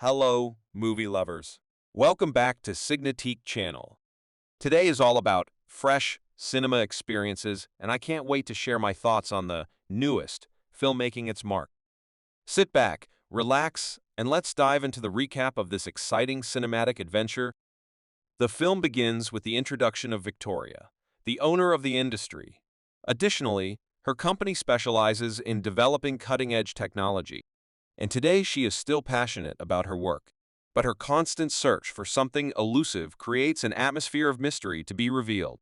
Hello, movie lovers. Welcome back to SignaMovie channel. Today is all about fresh cinema experiences, and I can't wait to share my thoughts on the newest film making its mark. Sit back, relax, and let's dive into the recap of this exciting cinematic adventure. The film begins with the introduction of Victoria, the owner of the industry. Additionally, her company specializes in developing cutting-edge technology, and today she is still passionate about her work. But her constant search for something elusive creates an atmosphere of mystery to be revealed.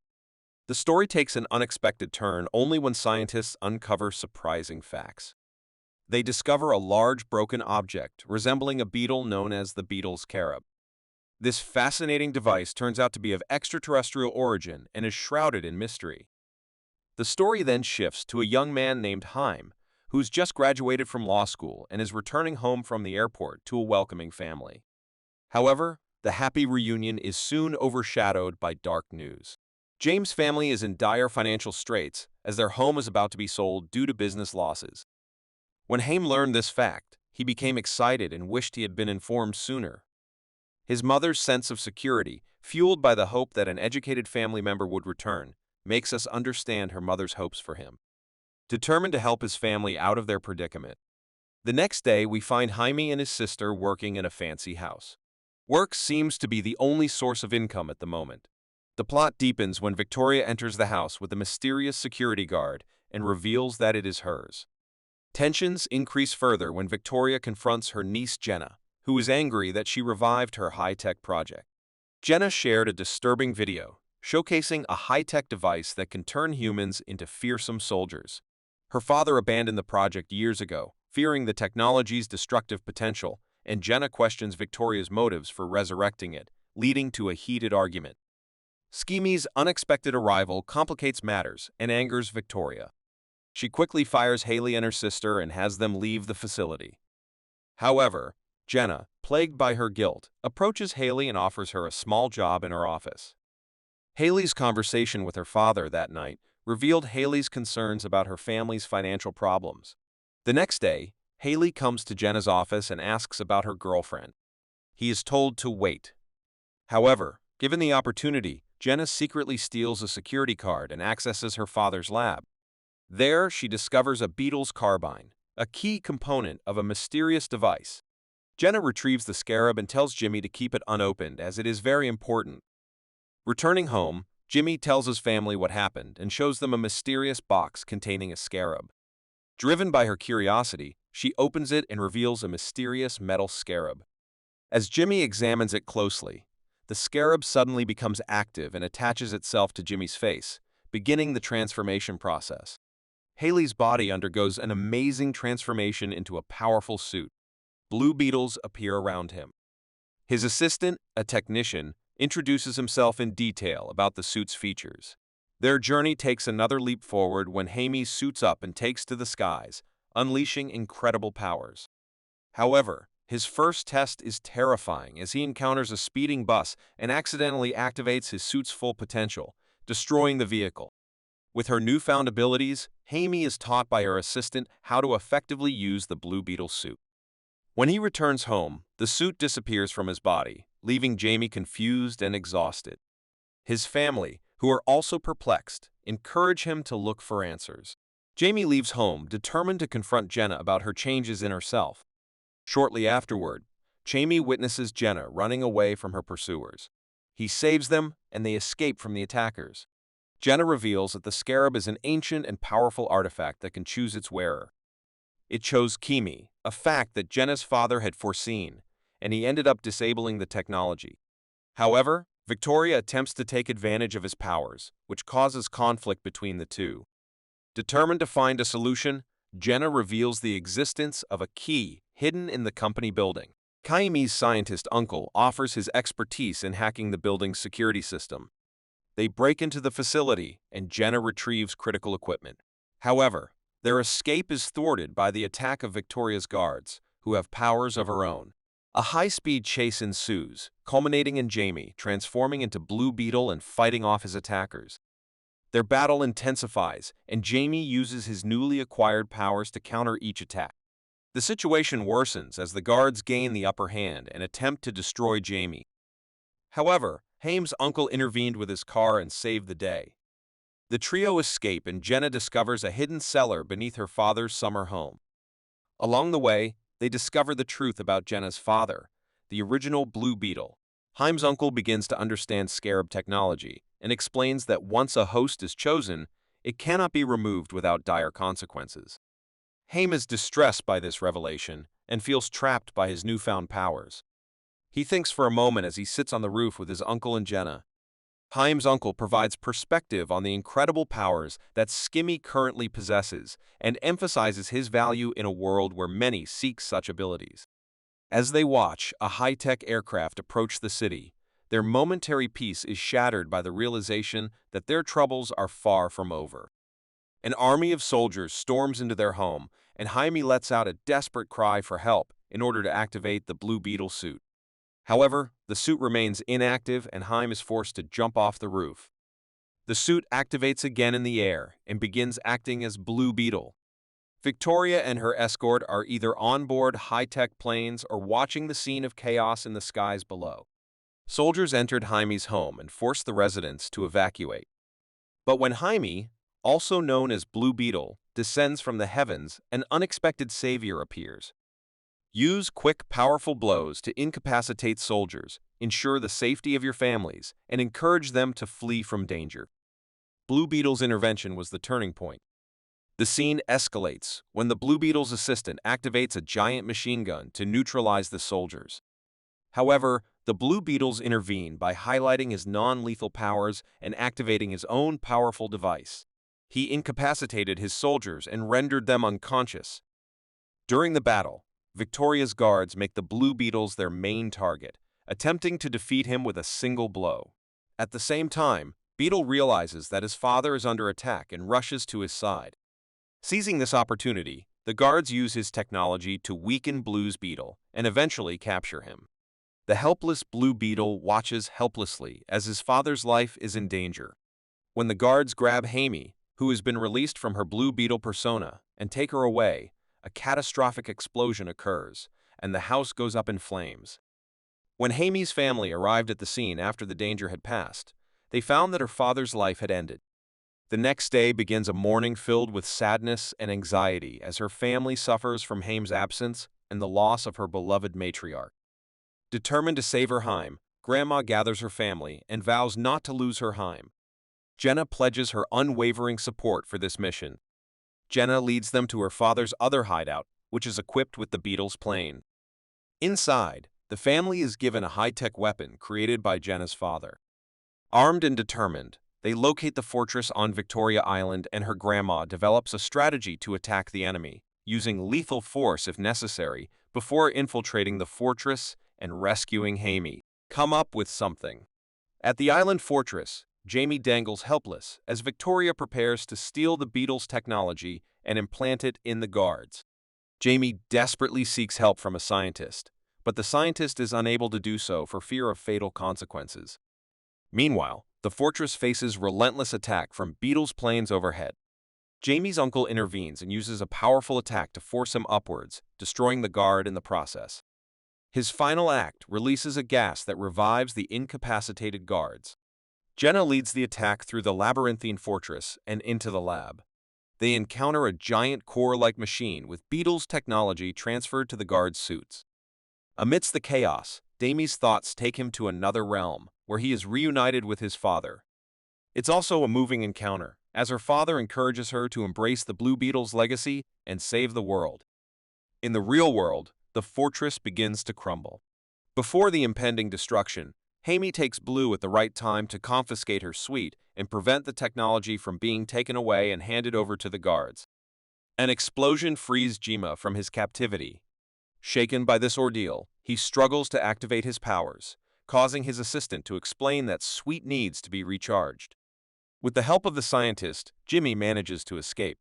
The story takes an unexpected turn only when scientists uncover surprising facts. They discover a large broken object resembling a beetle known as the beetle's Scarab. This fascinating device turns out to be of extraterrestrial origin and is shrouded in mystery. The story then shifts to a young man named Jaime, who's just graduated from law school and is returning home from the airport to a welcoming family. However, the happy reunion is soon overshadowed by dark news. James' family is in dire financial straits as their home is about to be sold due to business losses. When Jaime learned this fact, he became excited and wished he had been informed sooner. His mother's sense of security, fueled by the hope that an educated family member would return, makes us understand her mother's hopes for him. Determined to help his family out of their predicament. The next day, we find Jaime and his sister working in a fancy house. Work seems to be the only source of income at the moment. The plot deepens when Victoria enters the house with a mysterious security guard and reveals that it is hers. Tensions increase further when Victoria confronts her niece Jenna, who is angry that she revived her high-tech project. Jenna shared a disturbing video, showcasing a high-tech device that can turn humans into fearsome soldiers. Her father abandoned the project years ago, fearing the technology's destructive potential, and Jenna questions Victoria's motives for resurrecting it, leading to a heated argument. Schemy's unexpected arrival complicates matters and angers Victoria. She quickly fires Haley and her sister and has them leave the facility. However, Jenna, plagued by her guilt, approaches Haley and offers her a small job in her office. Haley's conversation with her father that night revealed Haley's concerns about her family's financial problems. The next day, Haley comes to Jenna's office and asks about her girlfriend. He is told to wait. However, given the opportunity, Jenna secretly steals a security card and accesses her father's lab. There, she discovers a beetle's carbine, a key component of a mysterious device. Jenna retrieves the Scarab and tells Jimmy to keep it unopened as it is very important. Returning home, Jimmy tells his family what happened and shows them a mysterious box containing a Scarab. Driven by her curiosity, she opens it and reveals a mysterious metal Scarab. As Jimmy examines it closely, the Scarab suddenly becomes active and attaches itself to Jimmy's face, beginning the transformation process. Haley's body undergoes an amazing transformation into a powerful suit. Blue beetles appear around him. His assistant, a technician, introduces himself in detail about the suit's features. Their journey takes another leap forward when Jaime suits up and takes to the skies, unleashing incredible powers. However, his first test is terrifying as he encounters a speeding bus and accidentally activates his suit's full potential, destroying the vehicle. With her newfound abilities, Jaime is taught by her assistant how to effectively use the Blue Beetle suit. When he returns home, the suit disappears from his body, leaving Jaime confused and exhausted. His family, who are also perplexed, encourage him to look for answers. Jaime leaves home, determined to confront Jenna about her changes in herself. Shortly afterward, Jaime witnesses Jenna running away from her pursuers. He saves them, and they escape from the attackers. Jenna reveals that the Scarab is an ancient and powerful artifact that can choose its wearer. It chose Kimi, a fact that Jenna's father had foreseen, and he ended up disabling the technology. However, Victoria attempts to take advantage of his powers, which causes conflict between the two. Determined to find a solution, Jenna reveals the existence of a key hidden in the company building. Jaime's scientist uncle offers his expertise in hacking the building's security system. They break into the facility, and Jenna retrieves critical equipment. However, their escape is thwarted by the attack of Victoria's guards, who have powers of her own. A high-speed chase ensues, culminating in Jaime transforming into Blue Beetle and fighting off his attackers. Their battle intensifies, and Jaime uses his newly acquired powers to counter each attack. The situation worsens as the guards gain the upper hand and attempt to destroy Jaime. However, Haime's uncle intervened with his car and saved the day. The trio escape and Jenna discovers a hidden cellar beneath her father's summer home. Along the way, they discover the truth about Jenna's father, the original Blue Beetle. Haime's uncle begins to understand Scarab technology and explains that once a host is chosen, it cannot be removed without dire consequences. Haime is distressed by this revelation and feels trapped by his newfound powers. He thinks for a moment as he sits on the roof with his uncle and Jenna. Haime's uncle provides perspective on the incredible powers that Skimmy currently possesses and emphasizes his value in a world where many seek such abilities. As they watch a high-tech aircraft approach the city, their momentary peace is shattered by the realization that their troubles are far from over. An army of soldiers storms into their home, and Jaime lets out a desperate cry for help in order to activate the Blue Beetle suit. However, the suit remains inactive and Jaime is forced to jump off the roof. The suit activates again in the air and begins acting as Blue Beetle. Victoria and her escort are either on board high-tech planes or watching the scene of chaos in the skies below. Soldiers entered Jaime's home and forced the residents to evacuate. But when Jaime, also known as Blue Beetle, descends from the heavens, an unexpected savior appears. Use quick, powerful blows to incapacitate soldiers, ensure the safety of your families, and encourage them to flee from danger. Blue Beetle's intervention was the turning point. The scene escalates when the Blue Beetle's assistant activates a giant machine gun to neutralize the soldiers. However, the Blue Beetles intervene by highlighting his non-lethal powers and activating his own powerful device. He incapacitated his soldiers and rendered them unconscious. During the battle, Victoria's guards make the Blue Beetles their main target, attempting to defeat him with a single blow. At the same time, Beetle realizes that his father is under attack and rushes to his side. Seizing this opportunity, the guards use his technology to weaken Blue's Beetle and eventually capture him. The helpless Blue Beetle watches helplessly as his father's life is in danger. When the guards grab Jaime, who has been released from her Blue Beetle persona, and take her away, a catastrophic explosion occurs, and the house goes up in flames. When Jaime's family arrived at the scene after the danger had passed, they found that her father's life had ended. The next day begins a mourning filled with sadness and anxiety as her family suffers from Jaime's absence and the loss of her beloved matriarch. Determined to save her Jaime, Grandma gathers her family and vows not to lose her Jaime. Jenna pledges her unwavering support for this mission. Jenna leads them to her father's other hideout, which is equipped with the Beetle's plane. Inside, the family is given a high-tech weapon created by Jenna's father. Armed and determined, they locate the fortress on Victoria Island, and her grandma develops a strategy to attack the enemy, using lethal force if necessary, before infiltrating the fortress and rescuing Jaime. Come up with something. At the island fortress, Jaime dangles helpless as Victoria prepares to steal the Beetle's technology and implant it in the guards. Jaime desperately seeks help from a scientist, but the scientist is unable to do so for fear of fatal consequences. Meanwhile, the fortress faces relentless attack from Beetle's planes overhead. Jaime's uncle intervenes and uses a powerful attack to force him upwards, destroying the guard in the process. His final act releases a gas that revives the incapacitated guards. Jenna leads the attack through the labyrinthine fortress and into the lab. They encounter a giant core-like machine with Beetle's technology transferred to the guards' suits. Amidst the chaos, Jaime's thoughts take him to another realm, where he is reunited with his father. It's also a moving encounter, as her father encourages her to embrace the Blue Beetle's legacy and save the world. In the real world, the fortress begins to crumble. Before the impending destruction, Jaime takes Blue at the right time to confiscate her suite and prevent the technology from being taken away and handed over to the guards. An explosion frees Jaime from his captivity. Shaken by this ordeal, he struggles to activate his powers, causing his assistant to explain that suite needs to be recharged. With the help of the scientist, Jaime manages to escape.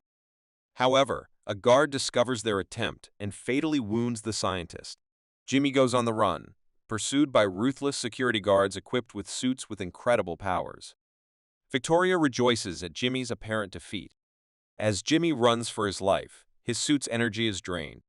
However, a guard discovers their attempt and fatally wounds the scientist. Jaime goes on the run, pursued by ruthless security guards equipped with suits with incredible powers. Victoria rejoices at Jaime's apparent defeat. As Jaime runs for his life, his suit's energy is drained.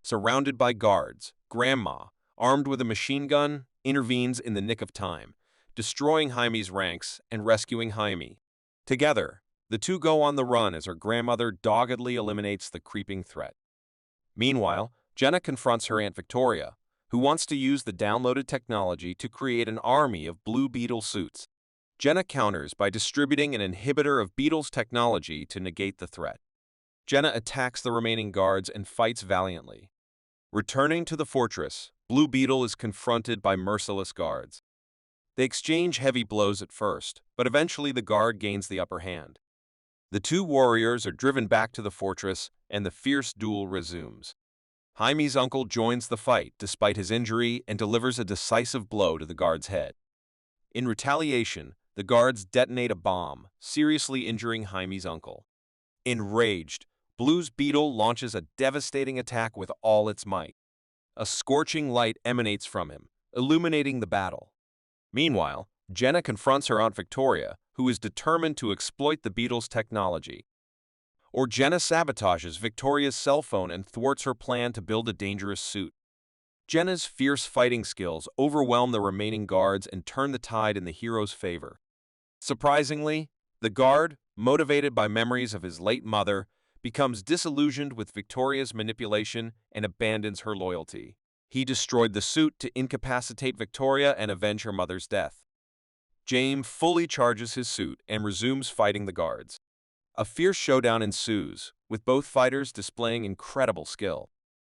surrounded by guards, Grandma, armed with a machine gun, intervenes in the nick of time, destroying Jaime's ranks and rescuing Jaime. Together, the two go on the run as her grandmother doggedly eliminates the creeping threat. Meanwhile, Jenna confronts her Aunt Victoria, who wants to use the downloaded technology to create an army of Blue Beetle suits. Jenna counters by distributing an inhibitor of Beetle's technology to negate the threat. Jenna attacks the remaining guards and fights valiantly. Returning to the fortress, Blue Beetle is confronted by merciless guards. They exchange heavy blows at first, but eventually the guard gains the upper hand. The two warriors are driven back to the fortress, and the fierce duel resumes. Jaime's uncle joins the fight despite his injury and delivers a decisive blow to the guard's head. In retaliation, the guards detonate a bomb, seriously injuring Jaime's uncle. Enraged, Blue Beetle launches a devastating attack with all its might. A scorching light emanates from him, illuminating the battle. Meanwhile, Jenna confronts her Aunt Victoria, who is determined to exploit the Beetle's technology. Jenna sabotages Victoria's cell phone and thwarts her plan to build a dangerous suit. Jenna's fierce fighting skills overwhelm the remaining guards and turn the tide in the hero's favor. Surprisingly, the guard, motivated by memories of his late mother, becomes disillusioned with Victoria's manipulation and abandons her loyalty. He destroyed the suit to incapacitate Victoria and avenge her mother's death. Jaime fully charges his suit and resumes fighting the guards. A fierce showdown ensues, with both fighters displaying incredible skill.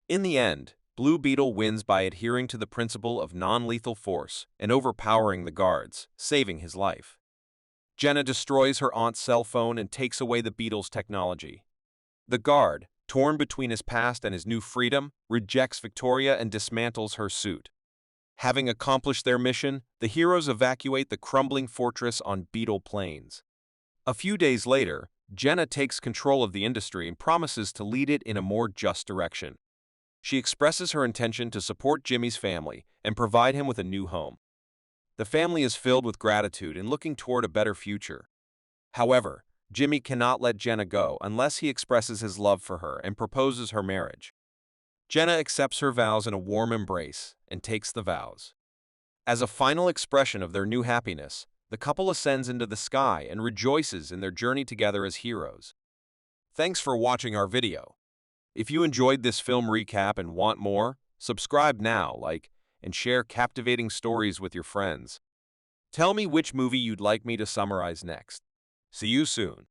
In the end, Blue Beetle wins by adhering to the principle of non-lethal force and overpowering the guards, saving his life. Jenna destroys her aunt's cell phone and takes away the Beetle's technology. The guard, torn between his past and his new freedom, rejects Victoria and dismantles her suit. Having accomplished their mission, the heroes evacuate the crumbling fortress on Beetle Plains. A few days later, Jenna takes control of the industry and promises to lead it in a more just direction. She expresses her intention to support Jimmy's family and provide him with a new home. The family is filled with gratitude and looking toward a better future. However, Jimmy cannot let Jenna go unless he expresses his love for her and proposes her marriage. Jenna accepts her vows in a warm embrace and takes the vows. As a final expression of their new happiness, the couple ascends into the sky and rejoices in their journey together as heroes. Thanks for watching our video. If you enjoyed this film recap and want more, subscribe now, like, and share captivating stories with your friends. Tell me which movie you'd like me to summarize next. See you soon.